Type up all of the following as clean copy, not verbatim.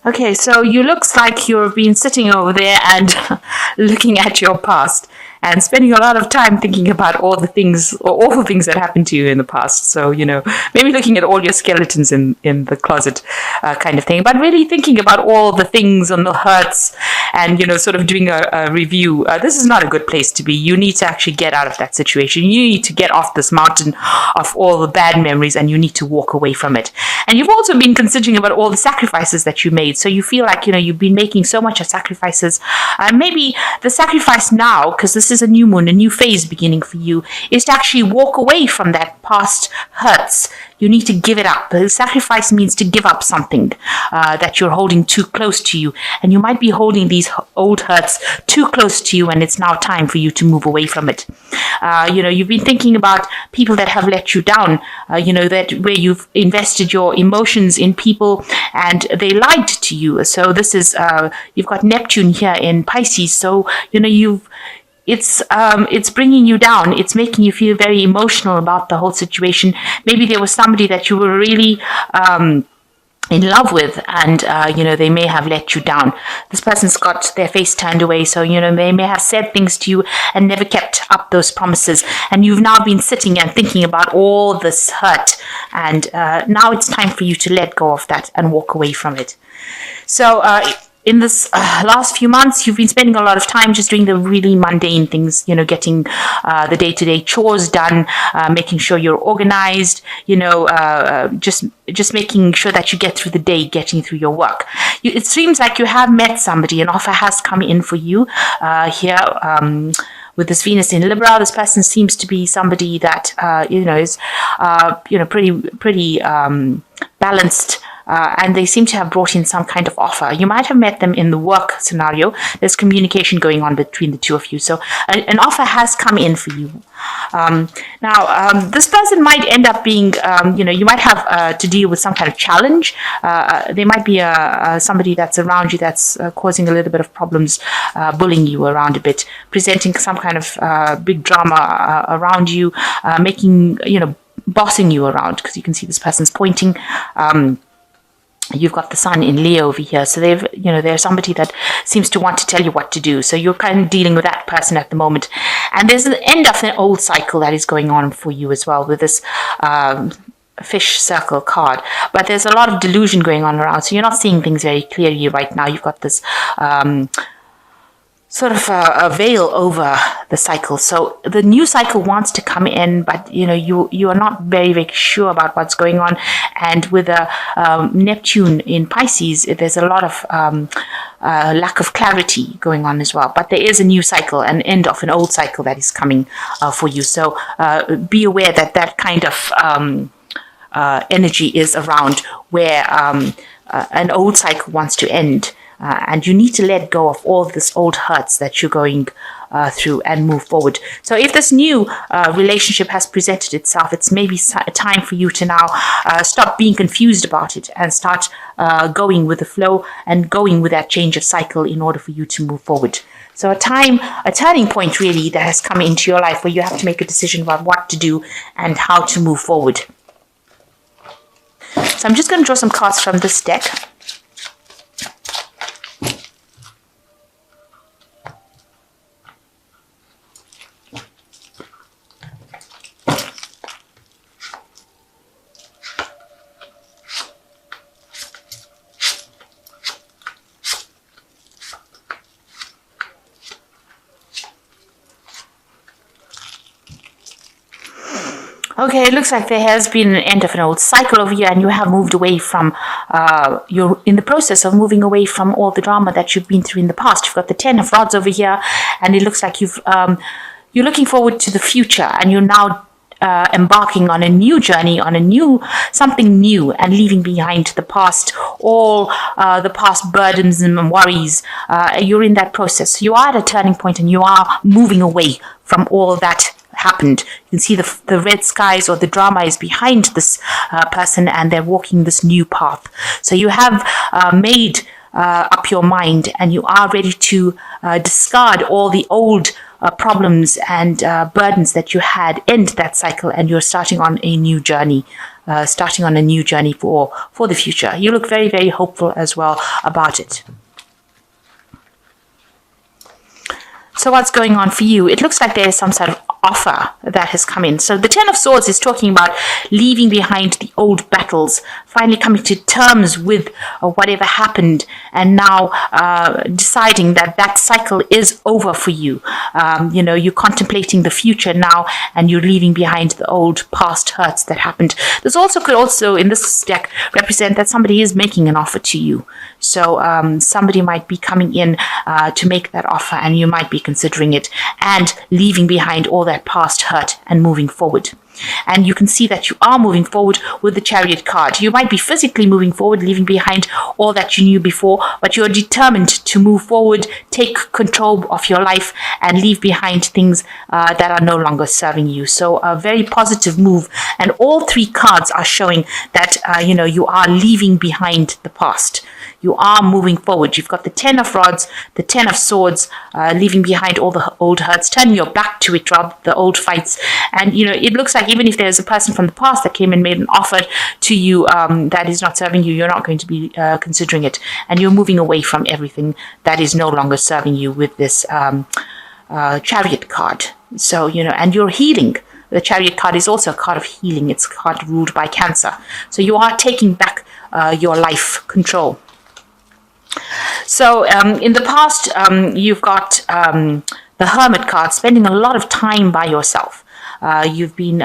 Okay, so you looks like you've been sitting over there and looking at your past and spending a lot of time thinking about all the things or awful things that happened to you in the past. So, maybe looking at all your skeletons in the closet kind of thing, but really thinking about all the things and the hurts and, sort of doing a review. This is not a good place to be. You need to actually get out of that situation. You need to get off this mountain of all the bad memories and you need to walk away from it. And you've also been considering about all the sacrifices that you made. So you feel like, you've been making so much of sacrifices. Maybe the sacrifice now, because this is a new moon, a new phase beginning for you, is to actually walk away from that past hurts. You need to give it up. The sacrifice means to give up something that you're holding too close to you. And you might be holding these old hurts too close to you, and it's now time for you to move away from it. You've been thinking about people that have let you down, that where you've invested your emotions in people and they lied to you. So this is, you've got Neptune here in Pisces. So, it's bringing you down. It's making you feel very emotional about the whole situation. Maybe there was somebody that you were really in love with and, they may have let you down. This person's got their face turned away. So, they may have said things to you and never kept up those promises. And you've now been sitting and thinking about all this hurt. And now it's time for you to let go of that and walk away from it. So, in this last few months, you've been spending a lot of time just doing the really mundane things, getting the day-to-day chores done, making sure you're organized, just making sure that you get through the day, getting through your work. It seems like you have met somebody, an offer has come in for you here. With this Venus in Libra, this person seems to be somebody that, is, pretty balanced. And they seem to have brought in some kind of offer. You might have met them in the work scenario. There's communication going on between the two of you. So an offer has come in for you. Now, this person might end up being, you might have to deal with some kind of challenge. There might be somebody that's around you that's causing a little bit of problems, bullying you around a bit, presenting some kind of big drama around you, making, bossing you around, because you can see this person's pointing. You've got the sun in Leo over here. So there's somebody that seems to want to tell you what to do. So you're kind of dealing with that person at the moment. And there's an end of an old cycle that is going on for you as well with this fish circle card. But there's a lot of delusion going on around. So you're not seeing things very clearly right now. You've got this sort of a veil over the cycle. So the new cycle wants to come in, but you are not very, very sure about what's going on. And with Neptune in Pisces, there's a lot of lack of clarity going on as well. But there is a new cycle, an end of an old cycle that is coming for you. So be aware that kind of energy is around where an old cycle wants to end. And you need to let go of all this old hurts that you're going through and move forward. So if this new relationship has presented itself, it's maybe time for you to now stop being confused about it and start going with the flow and going with that change of cycle in order for you to move forward. So a turning point really that has come into your life where you have to make a decision about what to do and how to move forward. So I'm just going to draw some cards from this deck. Okay, it looks like there has been an end of an old cycle over here and you have moved away from, you're in the process of moving away from all the drama that you've been through in the past. You've got the 10 of Rods over here and it looks like you're looking forward to the future and you're now embarking on a new journey, on something new and leaving behind the past, all the past burdens and worries. You're in that process. You are at a turning point and you are moving away from all that happened. You can see the red skies or the drama is behind this person and they're walking this new path. So you have made up your mind and you are ready to discard all the old problems and burdens that you had end that cycle, and you're starting on a new journey. For the future. You look very, very hopeful as well about it. So what's going on for you? It looks like there is some sort of offer that has come in. So the Ten of Swords is talking about leaving behind the old battles, finally coming to terms with whatever happened, and now deciding that that cycle is over for you. You're contemplating the future now, and you're leaving behind the old past hurts that happened. This also could in this deck represent that somebody is making an offer to you. So somebody might be coming in to make that offer, and you might be considering it and leaving behind all that past hurt and moving forward. And you can see that you are moving forward with the Chariot card. You might be physically moving forward, leaving behind all that you knew before, but you're determined to move forward, take control of your life, and leave behind things that are no longer serving you. So a very positive move. And all three cards are showing that, you are leaving behind the past. You are moving forward. You've got the Ten of Rods, the Ten of Swords, leaving behind all the old hurts, turning your back to it, Rob, the old fights. And, it looks like even if there's a person from the past that came and made an offer to you that is not serving you, you're not going to be considering it. And you're moving away from everything that is no longer serving you with this Chariot card. So, and you're healing. The Chariot card is also a card of healing. It's a card ruled by Cancer. So you are taking back your life control. So in the past, you've got the Hermit card, spending a lot of time by yourself. You've been,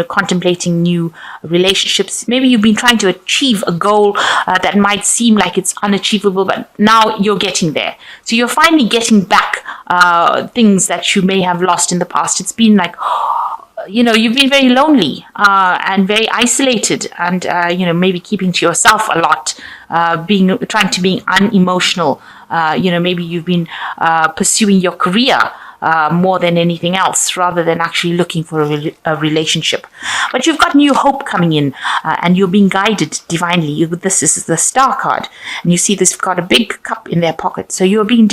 contemplating new relationships. Maybe you've been trying to achieve a goal that might seem like it's unachievable, but now you're getting there. So you're finally getting back things that you may have lost in the past. It's been like, you've been very lonely and very isolated, and maybe keeping to yourself a lot, trying to be unemotional. Maybe you've been pursuing your career more than anything else, rather than actually looking for a relationship. But you've got new hope coming in, and you're being guided divinely. This is the Star card, and you see this got a big cup in their pocket. So you're being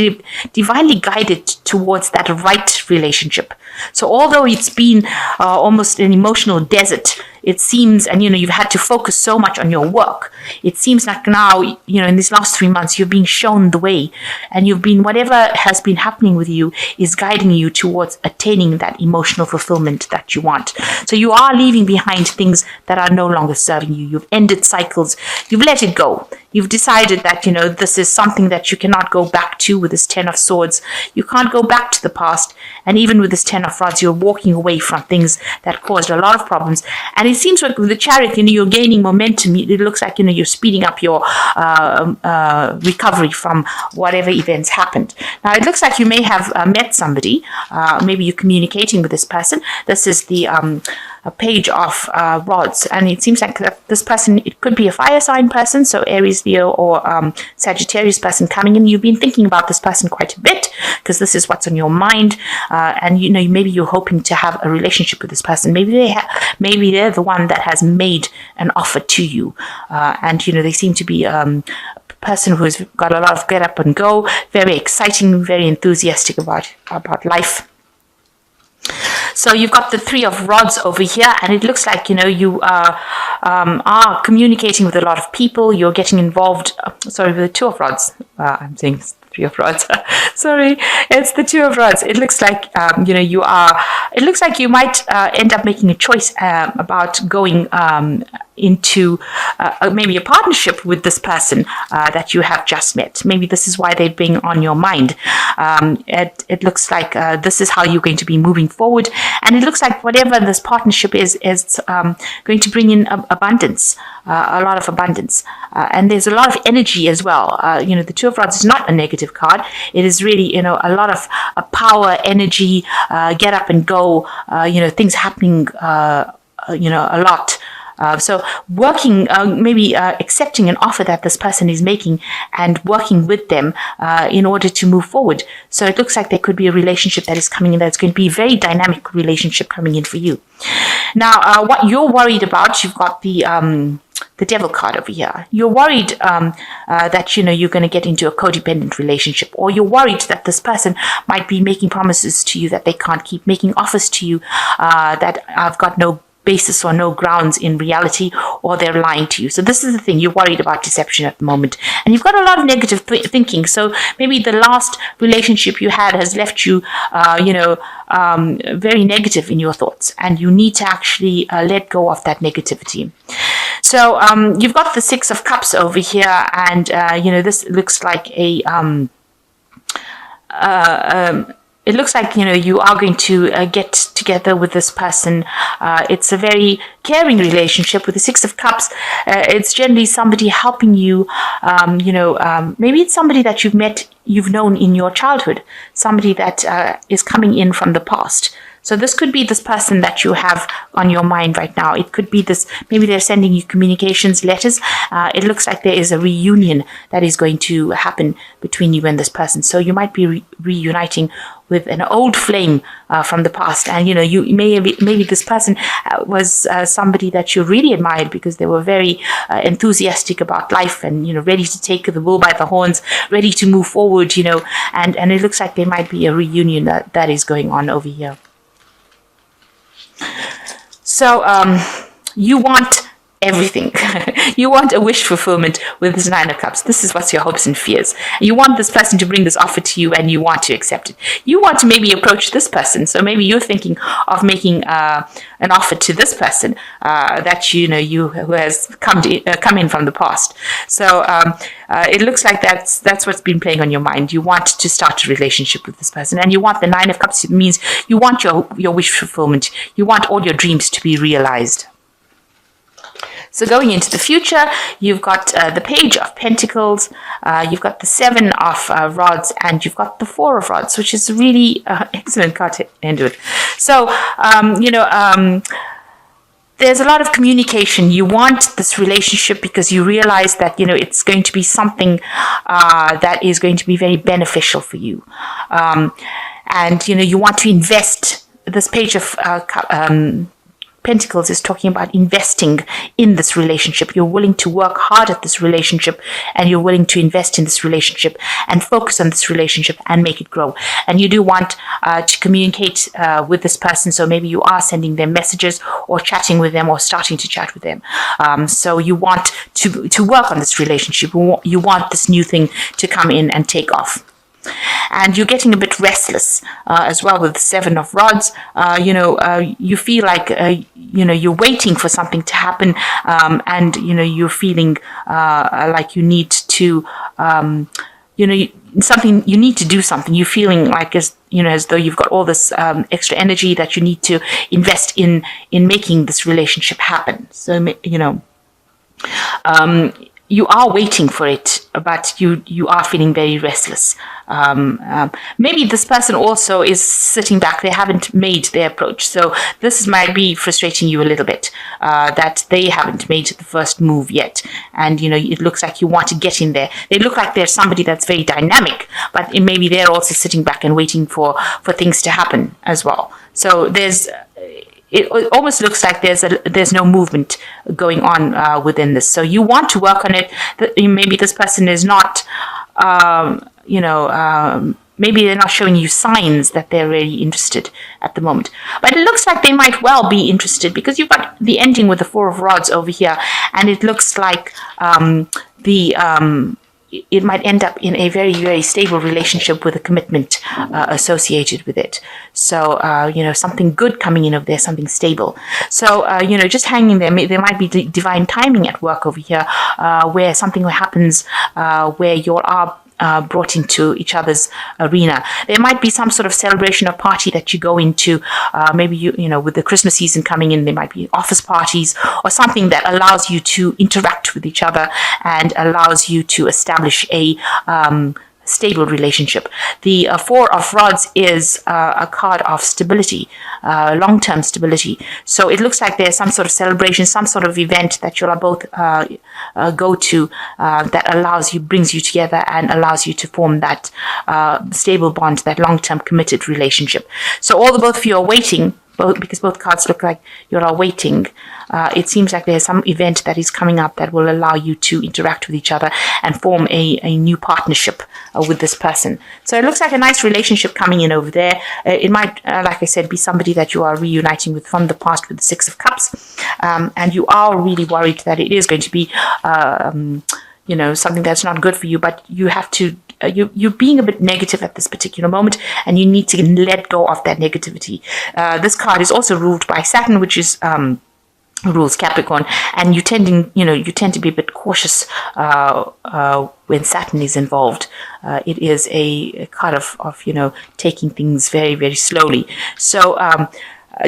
divinely guided towards that right relationship. So although it's been almost an emotional desert, it seems, and you've had to focus so much on your work, it seems like now, in these last 3 months, you're being shown the way, and whatever has been happening with you is guiding you towards attaining that emotional fulfillment that you want. So you are leaving behind things that are no longer serving you. You've ended cycles. You've let it go. You've decided that, this is something that you cannot go back to with this Ten of Swords. You can't go back to the past. And even with this Ten of Rods, you're walking away from things that caused a lot of problems. And it seems like with the Chariot, you're gaining momentum. It looks like, you're speeding up your recovery from whatever events happened. Now, it looks like you may have met somebody. Maybe you're communicating with this person. This is the Page of Rods, and it seems like this person, it could be a fire sign person, so Aries, Leo, or Sagittarius person coming in. You've been thinking about this person quite a bit, because this is what's on your mind, and maybe you're hoping to have a relationship with this person. Maybe they're the one that has made an offer to you, and they seem to be person who's got a lot of get up and go, very exciting, very enthusiastic about life. So you've got the Three of Rods over here, and it looks like, you are communicating with a lot of people. You're getting involved. Sorry, with the Two of Rods. I'm saying Three of Rods. Sorry, it's the Two of Rods. It looks like, you are. It looks like you might end up making a choice about going into maybe a partnership with this person that you have just met. Maybe this is why they're being on your mind. It looks like this is how you're going to be moving forward, and it looks like whatever this partnership is going to bring in abundance, a lot of abundance, and there's a lot of energy as well. The Two of Rods is not a negative card. It is really, a lot of power, energy, get up and go, things happening, a lot. So working, maybe accepting an offer that this person is making and working with them in order to move forward. So it looks like there could be a relationship that is coming in that's going to be a very dynamic relationship coming in for you. Now, what you're worried about, you've got the devil card over here. You're worried that, you're going to get into a codependent relationship, or you're worried that this person might be making promises to you that they can't keep, making offers to you that I've got no basis or no grounds in reality, or they're lying to you. So this is the thing, you're worried about deception at the moment, and you've got a lot of negative thinking. So maybe the last relationship you had has left you very negative in your thoughts, and you need to actually let go of that negativity. So you've got the Six of Cups over here, and this looks like it looks like, you are going to get together with this person. It's a very caring relationship with the Six of Cups. It's generally somebody helping you, maybe it's somebody that you've known in your childhood, somebody that is coming in from the past. So this could be this person that you have on your mind right now. It could be this, maybe they're sending you communications, letters. It looks like there is a reunion that is going to happen between you and this person. So you might be reuniting with an old flame from the past. And, maybe this person was somebody that you really admired because they were very enthusiastic about life and, ready to take the bull by the horns, ready to move forward, and it looks like there might be a reunion that is going on over here. So you want everything. You want a wish fulfillment with this Nine of Cups. This is what's your hopes and fears. You want this person to bring this offer to you, and you want to accept it. You want to maybe approach this person. So maybe you're thinking of making an offer to this person that who has come in from the past. So it looks like that's what's been playing on your mind. You want to start a relationship with this person, and you want the Nine of Cups. It means you want your wish fulfillment. You want all your dreams to be realized. So going into the future, you've got the Page of Pentacles, you've got the Seven of Rods, and you've got the Four of Rods, which is a really excellent card to end with. So, there's a lot of communication. You want this relationship because you realize that, it's going to be something that is going to be very beneficial for you. And, you want to invest. This Page of Pentacles is talking about investing in this relationship. You're willing to work hard at this relationship, and you're willing to invest in this relationship and focus on this relationship and make it grow. And you do want to communicate with this person. So maybe you are sending them messages or chatting with them or starting to chat with them. So you want to work on this relationship. You want this new thing to come in and take off. And you're getting a bit restless as well with the Seven of Rods. You feel like, you're waiting for something to happen, and, you're feeling like you need to, you need to do something. You're feeling like as though you've got all this extra energy that you need to invest in making this relationship happen. So, you are waiting for it, but you are feeling very restless. Maybe this person also is sitting back. They haven't made their approach. So this might be frustrating you a little bit, that they haven't made the first move yet. And, it looks like you want to get in there. They look like they're somebody that's very dynamic, but maybe they're also sitting back and waiting for things to happen as well. So it almost looks like there's no movement going on within this. So you want to work on it. Maybe this person is not, maybe they're not showing you signs that they're really interested at the moment. But it looks like they might well be interested, because you've got the ending with the Four of Rods over here, and it looks like it might end up in a very, very stable relationship with a commitment associated with it. So, something good coming in over there, something stable. So, just hanging there. There might be divine timing at work over here, where something happens where you are brought into each other's arena. There might be some sort of celebration or party that you go into. Maybe with the Christmas season coming in, there might be office parties or something that allows you to interact with each other and allows you to establish a stable relationship. The Four of Rods is a card of stability, long-term stability. So it looks like there's some sort of celebration, some sort of event that you'll both go to that brings you together and allows you to form that stable bond, that long-term committed relationship. So both of you are waiting, because both cards look like you are waiting. It seems like there's some event that is coming up that will allow you to interact with each other and form a new partnership with this person. So it looks like a nice relationship coming in over there. It might, like I said, be somebody that you are reuniting with from the past with the Six of Cups. And you are really worried that it is going to be something that's not good for you, but you have to you're being a bit negative at this particular moment, and you need to let go of that negativity. This card is also ruled by Saturn, which is rules Capricorn, and you tend to be a bit cautious when Saturn is involved. It is a card of taking things very, very slowly. So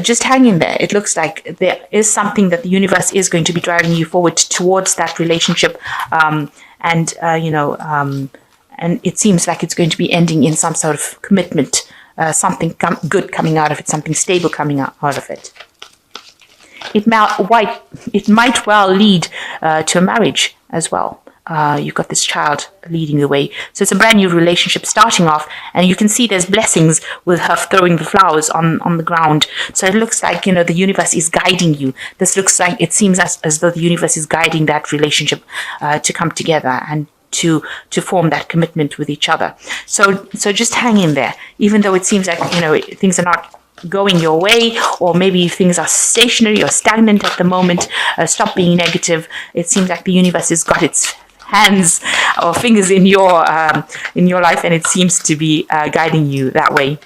just hang in there. It looks like there is something that the universe is going to be driving you forward towards that relationship, and it seems like it's going to be ending in some sort of commitment, something good coming out of it, something stable coming out of it. It might well lead to a marriage as well. You've got this child leading the way. So it's a brand new relationship starting off, and you can see there's blessings with her throwing the flowers on the ground. So it looks like, the universe is guiding you. It seems as though the universe is guiding that relationship to come together and to form that commitment with each other. So just hang in there, even though it seems like, things are not going your way, or maybe things are stationary or stagnant at the moment. Stop being negative. It seems like the universe has got its hands or fingers in your life, and it seems to be guiding you that way.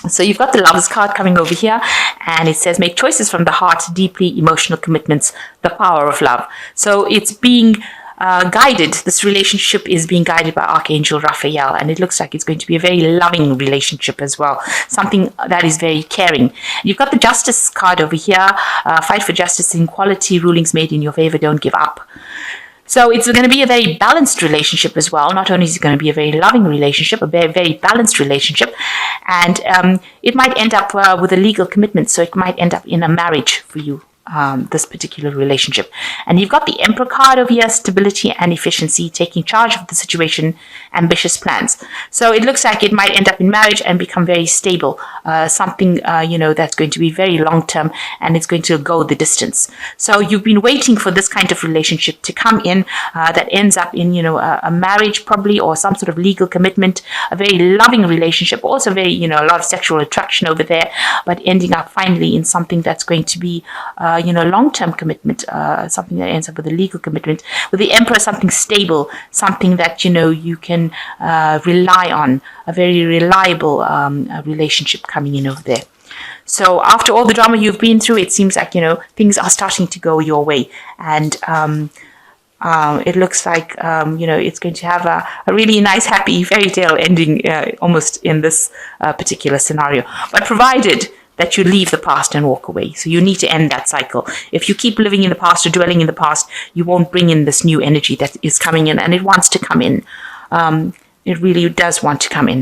So you've got the Lovers card coming over here, and it says, make choices from the heart, deeply emotional commitments, the power of love. So it's being guided. This relationship is being guided by Archangel Raphael, and it looks like it's going to be a very loving relationship as well, something that is very caring. You've got the Justice card over here. Fight for justice and equality, rulings made in your favor, don't give up. So it's going to be a very balanced relationship as well. Not only is it going to be a very loving relationship, a very, very balanced relationship, and it might end up with a legal commitment. So it might end up in a marriage for you, this particular relationship. And you've got the Emperor card over here, stability and efficiency, taking charge of the situation, ambitious plans. So it looks like it might end up in marriage and become very stable, something that's going to be very long term, and it's going to go the distance. So you've been waiting for this kind of relationship to come in that ends up in a marriage probably, or some sort of legal commitment, a very loving relationship, also very a lot of sexual attraction over there, but ending up finally in something that's going to be long-term commitment, something that ends up with a legal commitment. With the Emperor, something stable, something that, you can rely on, a very reliable relationship coming in over there. So after all the drama you've been through, it seems like, things are starting to go your way. And it looks like, it's going to have a really nice, happy fairy tale ending almost in this particular scenario. But provided that you leave the past and walk away. So you need to end that cycle. If you keep living in the past or dwelling in the past, you won't bring in this new energy that is coming in, and it wants to come in. It really does want to come in.